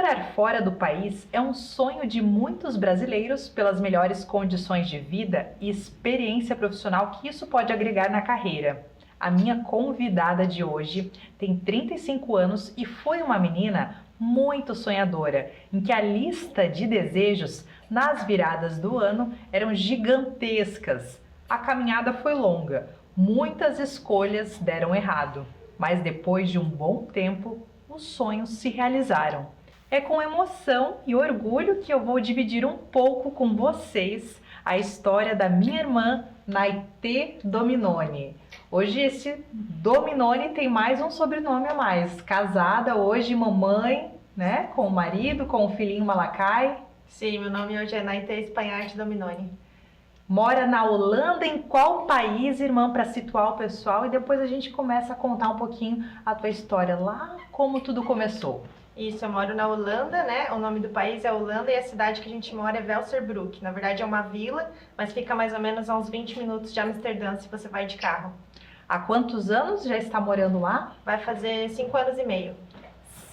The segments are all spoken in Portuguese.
Morar fora do país é um sonho de muitos brasileiros pelas melhores condições de vida e experiência profissional que isso pode agregar na carreira. A minha convidada de hoje tem 35 anos e foi uma menina muito sonhadora, em que a lista de desejos nas viradas do ano eram gigantescas. A caminhada foi longa, muitas escolhas deram errado, mas depois de um bom tempo, os sonhos se realizaram. É com emoção e orgulho que eu vou dividir um pouco com vocês a história da minha irmã, Naitê Dominoni. Hoje esse Dominoni tem mais um sobrenome a mais. Casada hoje, mamãe, né? Com o marido, com o filhinho Malacai. Sim, meu nome hoje é Naitê Spanharte Dominoni. Mora na Holanda, em qual país, irmã, para situar o pessoal? E depois a gente começa a contar um pouquinho a tua história lá, como tudo começou. Isso, eu moro na Holanda, né? O nome do país é Holanda e a cidade que a gente mora é Velserbroek. Na verdade é uma vila, mas fica mais ou menos a uns 20 minutos de Amsterdã se você vai de carro. Há quantos anos já está morando lá? Vai fazer 5 anos e meio.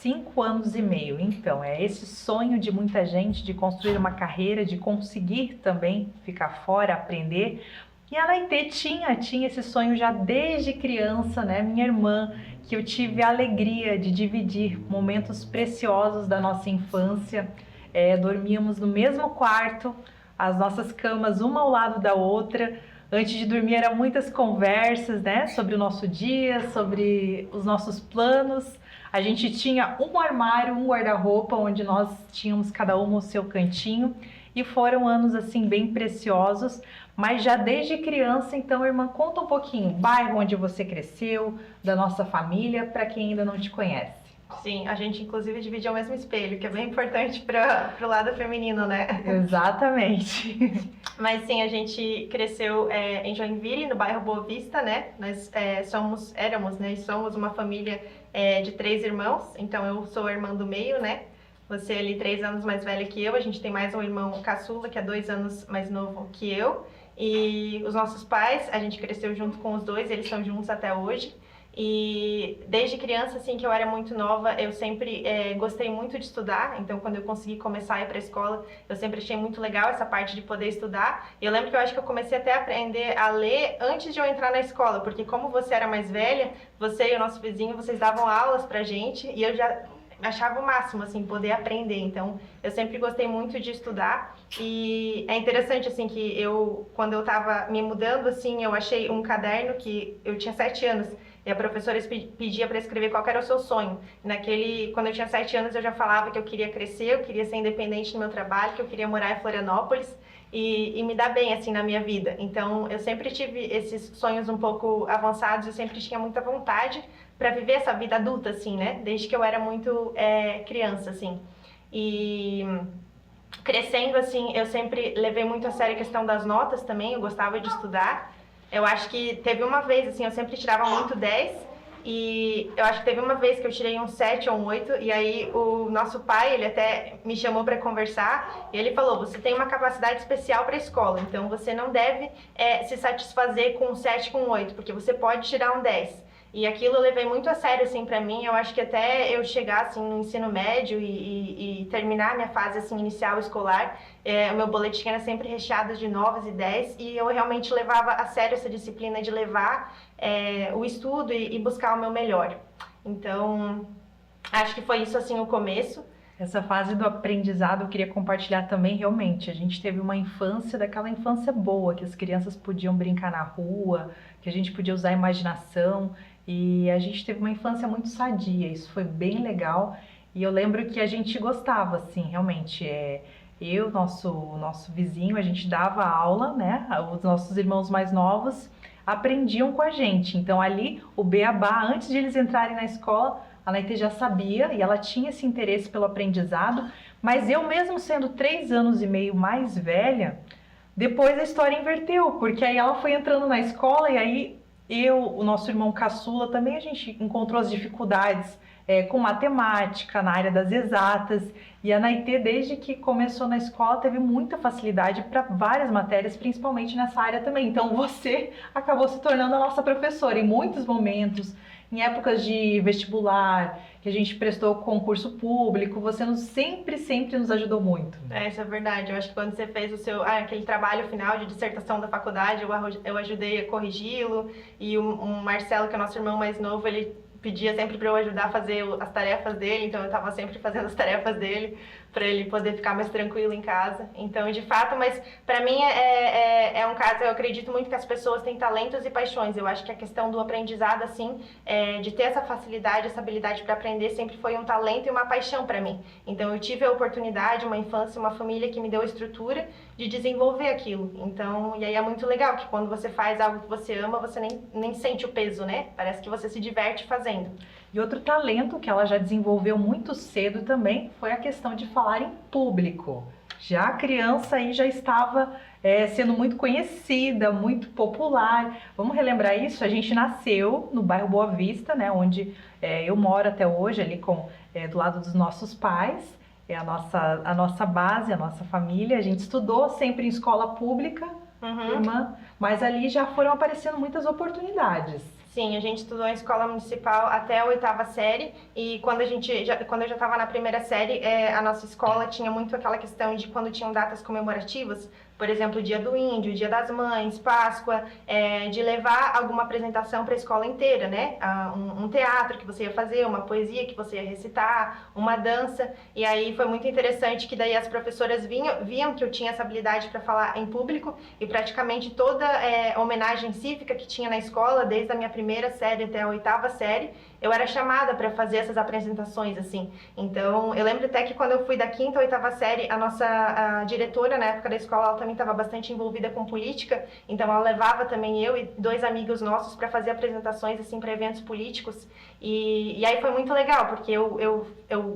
5 anos e meio, então, é esse sonho de muita gente de construir uma carreira, de conseguir também ficar fora, aprender. E a Naitê tinha esse sonho já desde criança, né? Minha irmã, que eu tive a alegria de dividir momentos preciosos da nossa infância. Dormíamos no mesmo quarto, as nossas camas uma ao lado da outra. Antes de dormir eram muitas conversas, né? Sobre o nosso dia, sobre os nossos planos. A gente tinha um armário, um guarda-roupa, onde nós tínhamos cada uma o seu cantinho. E foram anos assim bem preciosos, mas já desde criança. Então, irmã, conta um pouquinho, o bairro onde você cresceu, da nossa família, para quem ainda não te conhece. Sim, a gente inclusive divide o mesmo espelho, que é bem importante para o lado feminino, né? Exatamente. Mas sim, a gente cresceu em Joinville, no bairro Boa Vista, né? Nós éramos, né? E somos uma família de 3 irmãos, então eu sou a irmã do meio, né? Você é ali 3 anos mais velha que eu, a gente tem mais um irmão caçula, que é 2 anos mais novo que eu. E os nossos pais, a gente cresceu junto com os dois, eles estão juntos até hoje. E desde criança, assim, que eu era muito nova, eu sempre gostei muito de estudar. Então, quando eu consegui começar a ir para a escola, eu sempre achei muito legal essa parte de poder estudar. E eu lembro que eu acho que eu comecei até a aprender a ler antes de eu entrar na escola, porque como você era mais velha, você e o nosso vizinho, vocês davam aulas pra gente, e eu já achava o máximo, assim, poder aprender. Então, eu sempre gostei muito de estudar. E é interessante, assim, que quando eu tava me mudando, assim, eu achei um caderno que eu tinha 7 anos. E a professora pedia para escrever qual era o seu sonho. Quando eu tinha 7 anos, eu já falava que eu queria crescer, eu queria ser independente no meu trabalho, que eu queria morar em Florianópolis e me dar bem, assim, na minha vida. Então, eu sempre tive esses sonhos um pouco avançados, eu sempre tinha muita vontade para viver essa vida adulta, assim, né? Desde que eu era muito criança, assim. E crescendo, assim, eu sempre levei muito a sério a questão das notas também, eu gostava de estudar. Eu acho que teve uma vez, assim, eu sempre tirava muito 10, e eu acho que teve uma vez que eu tirei um 7 ou um 8, e aí o nosso pai, ele até me chamou para conversar, e ele falou, você tem uma capacidade especial para a escola, então você não deve se satisfazer com um 7, com um 8, porque você pode tirar um 10. E aquilo eu levei muito a sério, assim, pra mim. Eu acho que até eu chegar, assim, no ensino médio e terminar a minha fase, assim, inicial escolar, o meu boletim era sempre recheado de 9 e 10, e eu realmente levava a sério essa disciplina de levar o estudo e buscar o meu melhor. Então, acho que foi isso, assim, o começo. Essa fase do aprendizado eu queria compartilhar também, realmente. A gente teve uma infância, daquela infância boa, que as crianças podiam brincar na rua, que a gente podia usar a imaginação, e a gente teve uma infância muito sadia, isso foi bem legal. E eu lembro que a gente gostava, assim, realmente. Nosso vizinho, a gente dava aula, né? Os nossos irmãos mais novos aprendiam com a gente. Então ali, o beabá, antes de eles entrarem na escola, a Naitê já sabia e ela tinha esse interesse pelo aprendizado, mas eu mesmo sendo 3 anos e meio mais velha, depois a história inverteu, porque aí ela foi entrando na escola e aí o nosso irmão caçula também, a gente encontrou as dificuldades com matemática, na área das exatas, e a Naitê, desde que começou na escola, teve muita facilidade para várias matérias, principalmente nessa área também. Então você acabou se tornando a nossa professora em muitos momentos, em épocas de vestibular, que a gente prestou concurso público, você sempre nos ajudou muito. Isso é verdade. Eu acho que quando você fez o seu, aquele trabalho final de dissertação da faculdade, eu ajudei a corrigi-lo, e o Marcelo, que é nosso irmão mais novo, ele pedia sempre para eu ajudar a fazer as tarefas dele, então eu estava sempre fazendo as tarefas dele, para ele poder ficar mais tranquilo em casa. Então, de fato, mas para mim é um caso, eu acredito muito que as pessoas têm talentos e paixões. Eu acho que a questão do aprendizado, assim, de ter essa facilidade, essa habilidade para aprender, sempre foi um talento e uma paixão para mim. Então, eu tive a oportunidade, uma infância, uma família que me deu a estrutura de desenvolver aquilo. Então, e aí é muito legal que quando você faz algo que você ama, você nem sente o peso, né? Parece que você se diverte fazendo. E outro talento que ela já desenvolveu muito cedo também foi a questão de falar em público. Já a criança aí já estava sendo muito conhecida, muito popular. Vamos relembrar isso? A gente nasceu no bairro Boa Vista, né, onde eu moro até hoje, ali do lado dos nossos pais. É a nossa base, a nossa família. A gente estudou sempre em escola pública, irmã, mas ali já foram aparecendo muitas oportunidades. Sim, a gente estudou em escola municipal até a 8ª série, e quando eu já estava na primeira série, a nossa escola tinha muito aquela questão de quando tinham datas comemorativas, por exemplo, o Dia do Índio, o Dia das Mães, Páscoa, de levar alguma apresentação para a escola inteira, né? Um teatro que você ia fazer, uma poesia que você ia recitar, uma dança. E aí foi muito interessante que daí as professoras viam que eu tinha essa habilidade para falar em público, e praticamente toda homenagem cívica que tinha na escola, desde a minha primeira série até a 8ª série, eu era chamada para fazer essas apresentações, assim. Então, eu lembro até que quando eu fui da 5ª à 8ª série, a diretora, na época da escola, ela também estava bastante envolvida com política, então ela levava também eu e 2 amigos nossos para fazer apresentações, assim, para eventos políticos. E aí foi muito legal, porque eu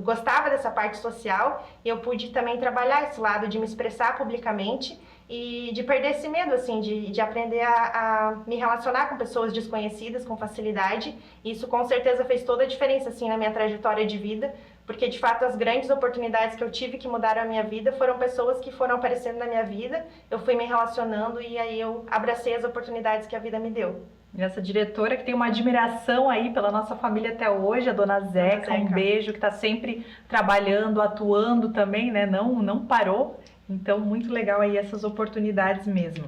gostava dessa parte social, e eu pude também trabalhar esse lado de me expressar publicamente, e de perder esse medo, assim, de aprender a me relacionar com pessoas desconhecidas com facilidade. Isso com certeza fez toda a diferença, assim, na minha trajetória de vida, porque de fato as grandes oportunidades que eu tive que mudaram a minha vida foram pessoas que foram aparecendo na minha vida, eu fui me relacionando e aí eu abracei as oportunidades que a vida me deu. E essa diretora que tem uma admiração aí pela nossa família até hoje, a dona Zeca, um beijo, que está sempre trabalhando, atuando também, né? Não parou. Então, muito legal aí essas oportunidades mesmo.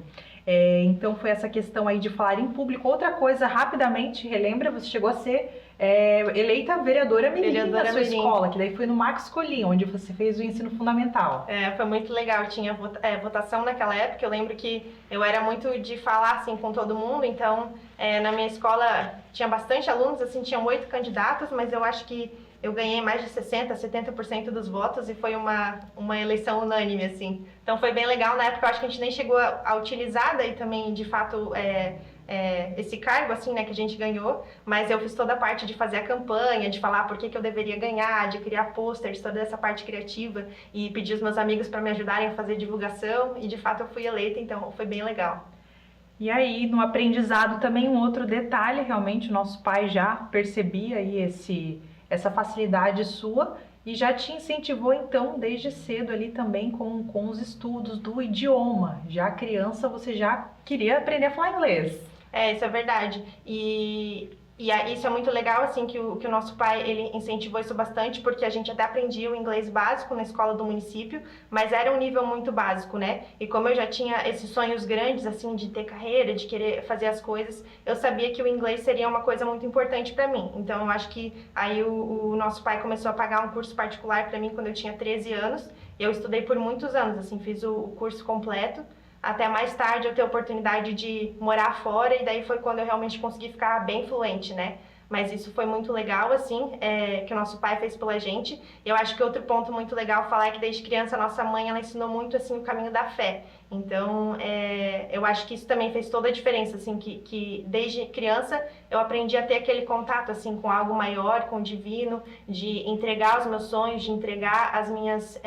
Então, foi essa questão aí de falar em público. Outra coisa, rapidamente, relembra, você chegou a ser eleita vereadora mirim da sua escola, que daí foi no Max Colim, onde você fez o ensino fundamental. Foi muito legal, tinha votação naquela época. Eu lembro que eu era muito de falar assim com todo mundo, então na minha escola tinha bastante alunos, assim, tinham 8 candidatos, mas eu acho que eu ganhei mais de 60%, 70% dos votos, e foi uma eleição unânime, assim. Então foi bem legal. Na época eu acho que a gente nem chegou a utilizar daí também, de fato, esse cargo, assim, né, que a gente ganhou, mas eu fiz toda a parte de fazer a campanha, de falar por que eu deveria ganhar, de criar posters, toda essa parte criativa, e pedir os meus amigos para me ajudarem a fazer divulgação, e de fato eu fui eleita, então foi bem legal. E aí, no aprendizado também, um outro detalhe, realmente o nosso pai já percebia aí essa facilidade sua e já te incentivou então desde cedo ali também com os estudos do idioma. Já criança você já queria aprender a falar inglês. Isso é verdade. Isso é muito legal, assim, que o nosso pai, ele incentivou isso bastante, porque a gente até aprendia o inglês básico na escola do município, mas era um nível muito básico, né? E como eu já tinha esses sonhos grandes, assim, de ter carreira, de querer fazer as coisas, eu sabia que o inglês seria uma coisa muito importante para mim. Então, eu acho que aí o nosso pai começou a pagar um curso particular para mim quando eu tinha 13 anos. Eu estudei por muitos anos, assim, fiz o curso completo, até mais tarde eu ter a oportunidade de morar fora, e daí foi quando eu realmente consegui ficar bem fluente, né? Mas isso foi muito legal, assim, que o nosso pai fez pela gente. Eu acho que outro ponto muito legal falar é que desde criança a nossa mãe, ela ensinou muito, assim, o caminho da fé. Então, eu acho que isso também fez toda a diferença, assim, que desde criança eu aprendi a ter aquele contato, assim, com algo maior, com o divino, de entregar os meus sonhos, de entregar as minhas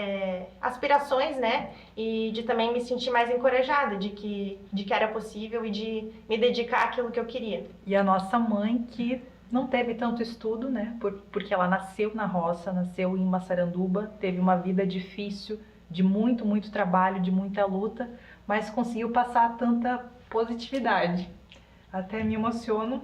aspirações, né? E de também me sentir mais encorajada de que era possível e de me dedicar àquilo que eu queria. E a nossa mãe, que não teve tanto estudo, né? Porque ela nasceu na roça, nasceu em Massaranduba, teve uma vida difícil, de muito trabalho, de muita luta, mas conseguiu passar tanta positividade. Até me emociono.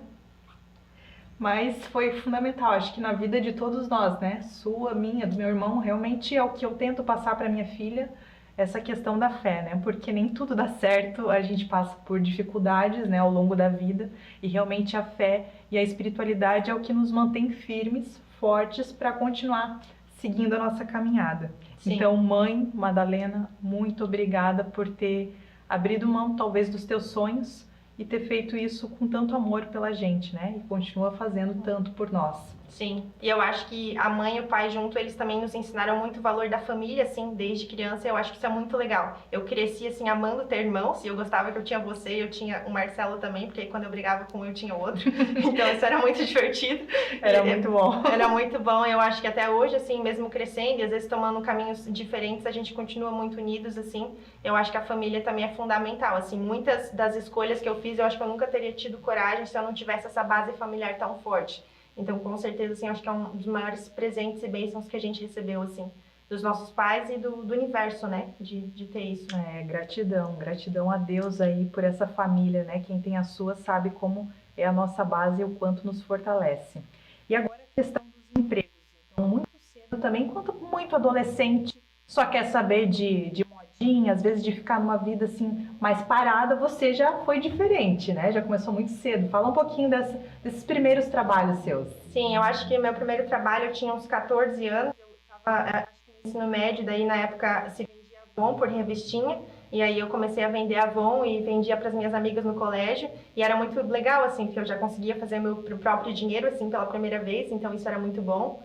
Mas foi fundamental, acho que na vida de todos nós, né? Sua, minha, do meu irmão, realmente é o que eu tento passar para minha filha, essa questão da fé, né? Porque nem tudo dá certo, a gente passa por dificuldades, né, ao longo da vida, e realmente a fé e a espiritualidade é o que nos mantém firmes, fortes para continuar seguindo a nossa caminhada. Sim. Então, mãe Madalena, muito obrigada por ter abrido mão talvez dos teus sonhos e ter feito isso com tanto amor pela gente, né? E continua fazendo tanto por nós. Sim, e eu acho que a mãe e o pai junto, eles também nos ensinaram muito o valor da família, assim, desde criança. Eu acho que isso é muito legal. Eu cresci, assim, amando ter irmãos, e eu gostava que eu tinha você e eu tinha o Marcelo também, porque aí quando eu brigava com um, eu tinha outro. Então isso era muito divertido. Era muito bom. Era muito bom. Eu acho que até hoje, assim, mesmo crescendo e às vezes tomando caminhos diferentes, a gente continua muito unidos, assim. Eu acho que a família também é fundamental, assim. Muitas das escolhas que eu fiz, eu acho que eu nunca teria tido coragem se eu não tivesse essa base familiar tão forte. Então, com certeza, assim, acho que é um dos maiores presentes e bênçãos que a gente recebeu, assim, dos nossos pais e do universo, né, de ter isso. Gratidão a Deus aí por essa família, né? Quem tem a sua sabe como é a nossa base e o quanto nos fortalece. E agora a questão dos empregos. Então, muito cedo também, enquanto muito adolescente, só quer saber de modinha, às vezes de ficar numa vida assim mais parada, você já foi diferente, né? Já começou muito cedo. Fala um pouquinho desses primeiros trabalhos seus. Sim, eu acho que meu primeiro trabalho eu tinha uns 14 anos, eu estava no ensino médio, daí na época se vendia Avon por revistinha, e aí eu comecei a vender Avon e vendia para as minhas amigas no colégio, e era muito legal, assim, porque eu já conseguia fazer meu próprio dinheiro, assim, pela primeira vez, então isso era muito bom.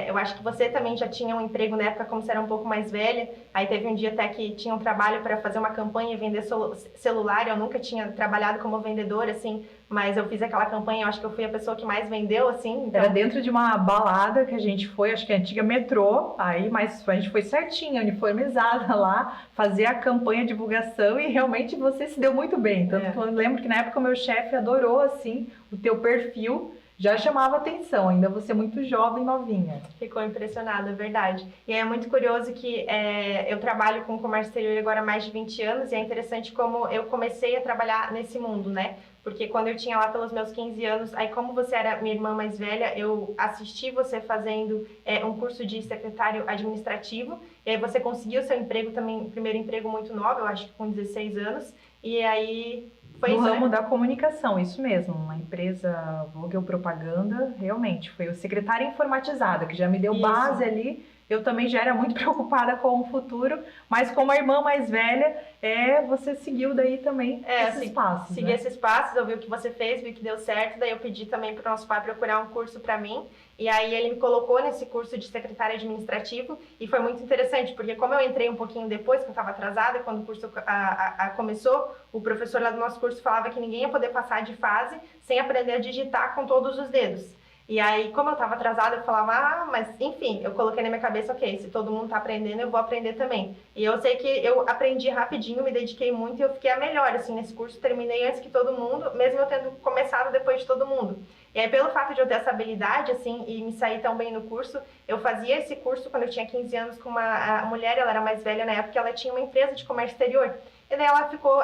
Eu acho que você também já tinha um emprego na época, como você era um pouco mais velha. Aí teve um dia até que tinha um trabalho para fazer uma campanha e vender celular. Eu nunca tinha trabalhado como vendedora, assim, mas eu fiz aquela campanha. Eu acho que eu fui a pessoa que mais vendeu, assim. Então... Era dentro de uma balada que a gente foi, acho que a antiga metrô, aí, mas a gente foi certinha, uniformizada lá, fazer a campanha de divulgação e realmente você se deu muito bem. Tanto que eu lembro que na época o meu chefe adorou, assim, o teu perfil. Já chamava atenção, ainda você muito jovem, novinha. Ficou impressionada, é verdade. E é muito curioso que eu trabalho com comércio exterior agora há mais de 20 anos e é interessante como eu comecei a trabalhar nesse mundo, né? Porque quando eu tinha lá pelos meus 15 anos, aí como você era minha irmã mais velha, eu assisti você fazendo um curso de secretário administrativo e aí você conseguiu seu emprego também, primeiro emprego muito novo, eu acho que com 16 anos, e aí... Foi no ramo da comunicação, isso mesmo, uma empresa Vogel Propaganda, realmente, foi o secretária informatizada, que já me deu base ali. Eu também já era muito preocupada com o futuro, mas como a irmã mais velha, você seguiu daí também esses passos. Segui esses passos, eu vi o que você fez, vi que deu certo, daí eu pedi também para o nosso pai procurar um curso para mim, e aí ele me colocou nesse curso de secretário administrativo, e foi muito interessante, porque como eu entrei um pouquinho depois, que eu estava atrasada, quando o curso começou, o professor lá do nosso curso falava que ninguém ia poder passar de fase sem aprender a digitar com todos os dedos. E aí, como eu estava atrasada, eu falava, mas enfim, eu coloquei na minha cabeça, ok, se todo mundo está aprendendo, eu vou aprender também. E eu sei que eu aprendi rapidinho, me dediquei muito e eu fiquei a melhor, assim, nesse curso, terminei antes que todo mundo, mesmo eu tendo começado depois de todo mundo. E aí, pelo fato de eu ter essa habilidade, assim, e me sair tão bem no curso, eu fazia esse curso quando eu tinha 15 anos com uma mulher, ela era mais velha na época, ela tinha uma empresa de comércio exterior. E daí ela ficou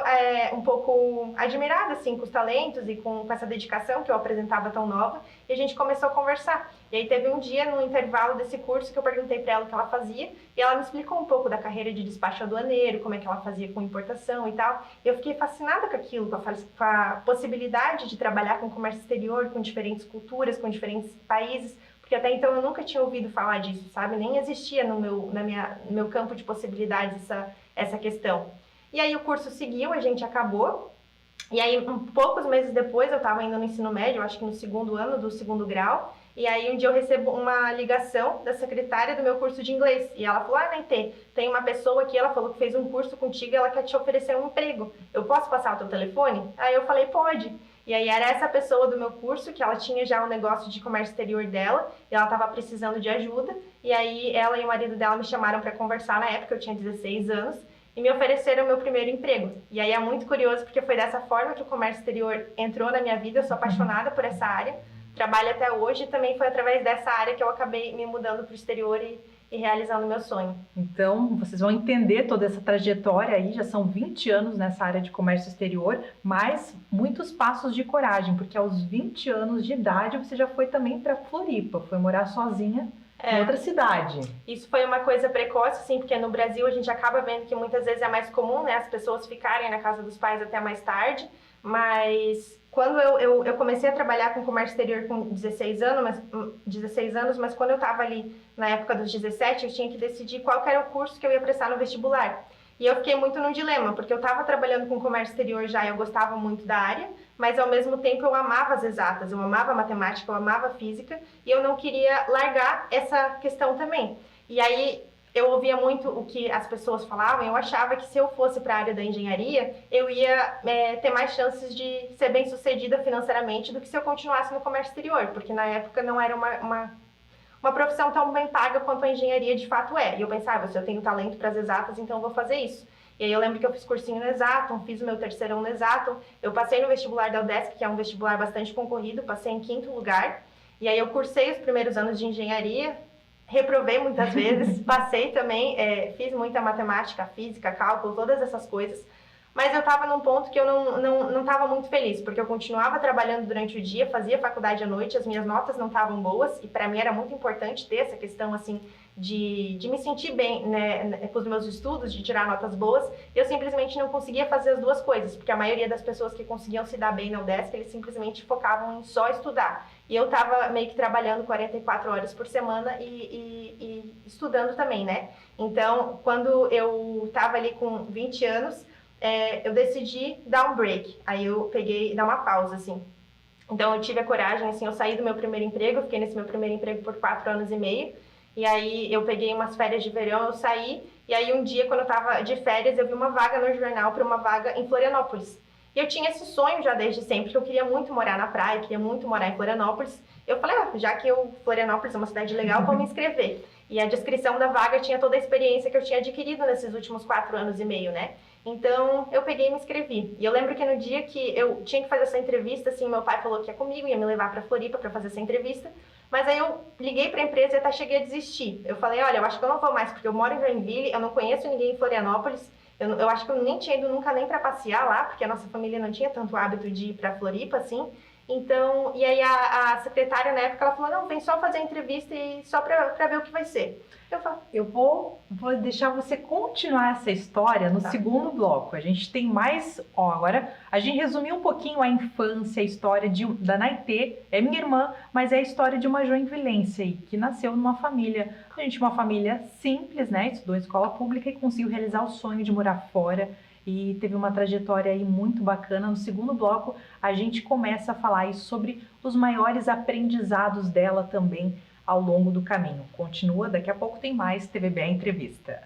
um pouco admirada, assim, com os talentos e com essa dedicação que eu apresentava tão nova. E a gente começou a conversar. E aí teve um dia, no intervalo desse curso, que eu perguntei para ela o que ela fazia. E ela me explicou um pouco da carreira de despacho aduaneiro, como é que ela fazia com importação e tal. E eu fiquei fascinada com aquilo, com a possibilidade de trabalhar com comércio exterior, com diferentes culturas, com diferentes países. Porque até então eu nunca tinha ouvido falar disso, sabe? Nem existia no meu campo de possibilidades essa questão. E aí o curso seguiu, a gente acabou, e aí poucos meses depois eu estava indo no ensino médio, acho que no segundo ano do segundo grau, e aí um dia eu recebo uma ligação da secretária do meu curso de inglês, e ela falou, Naitê, tem uma pessoa aqui, ela falou que fez um curso contigo e ela quer te oferecer um emprego, eu posso passar o teu telefone? Aí eu falei, pode. E aí era essa pessoa do meu curso, que ela tinha já um negócio de comércio exterior dela, e ela estava precisando de ajuda, e aí ela e o marido dela me chamaram para conversar, na época eu tinha 16 anos, e me ofereceram o meu primeiro emprego. E aí é muito curioso, porque foi dessa forma que o comércio exterior entrou na minha vida, eu sou apaixonada por essa área, trabalho até hoje, e também foi através dessa área que eu acabei me mudando para o exterior e e realizando meu sonho. Então, vocês vão entender toda essa trajetória aí, já são 20 anos nessa área de comércio exterior, mas muitos passos de coragem, porque aos 20 anos de idade você já foi também para Floripa, foi morar sozinha em outra cidade. Isso foi uma coisa precoce, sim, porque no Brasil a gente acaba vendo que muitas vezes é mais comum, né, as pessoas ficarem na casa dos pais até mais tarde, mas quando eu comecei a trabalhar com comércio exterior com 16 anos, mas quando eu estava ali na época dos 17, eu tinha que decidir qual que era o curso que eu ia prestar no vestibular. E eu fiquei muito no dilema, porque eu estava trabalhando com comércio exterior já, eu gostava muito da área, mas ao mesmo tempo eu amava as exatas, eu amava matemática, eu amava física, e eu não queria largar essa questão também. E aí eu ouvia muito o que as pessoas falavam, eu achava que se eu fosse para a área da engenharia, eu ia ter mais chances de ser bem sucedida financeiramente do que se eu continuasse no comércio exterior, porque na época não era uma profissão tão bem paga quanto a engenharia de fato é. E eu pensava, se eu tenho talento para as exatas, então eu vou fazer isso. E aí eu lembro que eu fiz cursinho no Exato, fiz o meu terceirão no Exato, eu passei no vestibular da UDESC, que é um vestibular bastante concorrido, passei em 5º lugar, e aí eu cursei os primeiros anos de engenharia, reprovei muitas vezes, passei também, fiz muita matemática, física, cálculo, todas essas coisas, mas eu estava num ponto que eu não estava muito feliz, porque eu continuava trabalhando durante o dia, fazia faculdade à noite, as minhas notas não estavam boas, e para mim era muito importante ter essa questão, assim, de me sentir bem, né, com os meus estudos, de tirar notas boas, e eu simplesmente não conseguia fazer as duas coisas, porque a maioria das pessoas que conseguiam se dar bem na UDESC, eles simplesmente focavam em só estudar. E eu estava meio que trabalhando 44 horas por semana e estudando também, né? Então, quando eu estava ali com 20 anos, eu decidi dar um break. Aí eu peguei, dar uma pausa, assim. Então, eu tive a coragem, assim, eu saí do meu primeiro emprego, eu fiquei nesse meu primeiro emprego por 4 anos e meio. E aí, eu peguei umas férias de verão, eu saí. E aí, um dia, quando eu estava de férias, eu vi uma vaga no jornal para uma vaga em Florianópolis. E eu tinha esse sonho já desde sempre, que eu queria muito morar na praia, queria muito morar em Florianópolis. Eu falei, já que Florianópolis é uma cidade legal, vou me inscrever. E a descrição da vaga tinha toda a experiência que eu tinha adquirido nesses últimos 4 anos e meio, né? Então, eu peguei e me inscrevi. E eu lembro que no dia que eu tinha que fazer essa entrevista, assim, meu pai falou que ia comigo, ia me levar para Floripa para fazer essa entrevista. Mas aí eu liguei para a empresa e até cheguei a desistir. Eu falei, olha, eu acho que eu não vou mais, porque eu moro em Joinville, eu não conheço ninguém em Florianópolis. Eu acho que eu nem tinha ido nunca nem para passear lá, porque a nossa família não tinha tanto hábito de ir para Floripa, assim. Então, e aí a secretária na época, ela falou, não, vem só fazer a entrevista e só para ver o que vai ser. Eu vou deixar você continuar essa história no segundo bloco. A gente tem mais... agora a gente resumiu um pouquinho a infância, a história da Naitê, é minha irmã, mas é a história de uma joinvilense aí, que nasceu numa família, uma família simples, né? Estudou em escola pública e conseguiu realizar o sonho de morar fora e teve uma trajetória aí muito bacana. No segundo bloco, a gente começa a falar aí sobre os maiores aprendizados dela também, ao longo do caminho. Continua, daqui a pouco tem mais TVBA Entrevista.